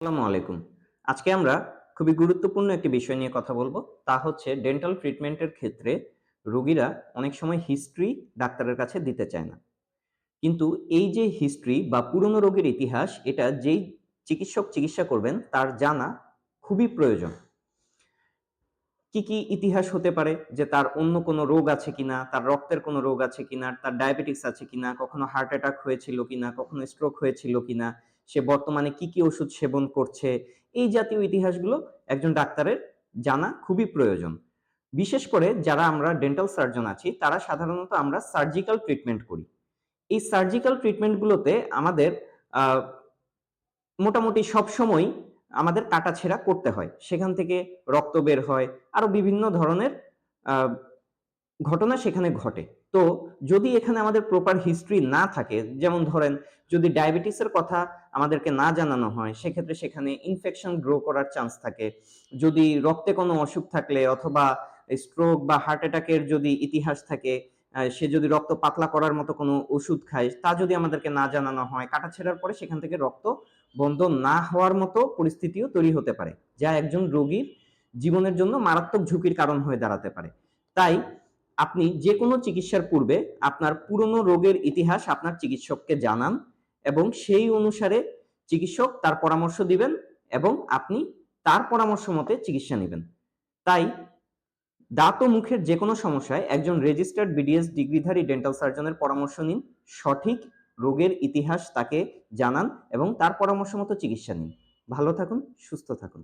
আসসালামু আলাইকুম। আজকে আমরা খুবই গুরুত্বপূর্ণ একটি বিষয় নিয়ে কথা বলবো। তা হচ্ছে ডেন্টাল ট্রিটমেন্টের ক্ষেত্রে রোগীরা অনেক সময় হিস্ট্রি ডাক্তারের কাছে দিতে চায় না। কিন্তু এই যে হিস্ট্রি বা পুরনো রোগের ইতিহাস এটা যেই চিকিৎসক চিকিৎসা করবেন তার জানা খুবই প্রয়োজন। কি ইতিহাস হতে পারে? যে তার অন্য কোনো রোগ আছে কিনা, তার রক্তের কোনো রোগ আছে কিনা, তার ডায়াবেটিকস আছে কিনা, কখনো হার্ট অ্যাটাক হয়েছিল কিনা, কখনো স্ট্রোক হয়েছিল কিনা, সে বর্তমানে কি ওষুধ সেবন করছে। এই জাতীয় ইতিহাসগুলো একজন ডাক্তারের জানা খুবই প্রয়োজন। বিশেষ করে যারা আমরা ডেন্টাল সার্জন আছি, তারা সাধারণত আমরা সার্জিক্যাল ট্রিটমেন্ট করি। এই সার্জিক্যাল ট্রিটমেন্ট গুলোতে আমাদের আ মোটামুটি সবসময়ই আমাদের কাটাছেঁড়া করতে হয়। সেখান থেকে রক্ত বের হয়। আরো বিভিন্ন ধরনের আ ঘটনা সেখানে ঘটে। তো যদি এখানে আমাদের প্রপার হিস্ট্রি না থাকে, যেমন ধরেন যদি ডায়াবেটিসের কথা আমাদেরকে না জানানো হয়, সেক্ষেত্রে সেখানে ইনফেকশন গ্রো করার চান্স থাকে। যদি রক্তে কোনো অসুখ থাকলে অথবা স্ট্রোক বা হার্ট অ্যাটাকের যদি ইতিহাস থাকে, সে যদি রক্ত পাতলা করার মতো কোনো ওষুধ খায়, তা যদি আমাদেরকে না জানানো হয়, কাটাছেঁড়ার পরে সেখান থেকে রক্ত বন্ধ না হওয়ার মতো পরিস্থিতিও তৈরি হতে পারে। যা একজন রোগীর জীবনের জন্য মারাত্মক ঝুঁকির কারণ হয়ে দাঁড়াতে পারে। তাই আপনি যেকোনো চিকিৎসার পূর্বে আপনার পুরনো রোগের ইতিহাস আপনার চিকিৎসককে জানান এবং সেই অনুসারে চিকিৎসক তার পরামর্শ দিবেন এবং আপনি তার পরামর্শ মতে চিকিৎসা নিবেন। তাই দাঁত ও মুখের যেকোনো সমস্যায় একজন রেজিস্টার্ড বিডিএস ডিগ্রিধারী ডেন্টাল সার্জনের পরামর্শ নিন। সঠিক রোগের ইতিহাস তাকে জানান এবং তার পরামর্শ মতো চিকিৎসা নিন। ভালো থাকুন, সুস্থ থাকুন।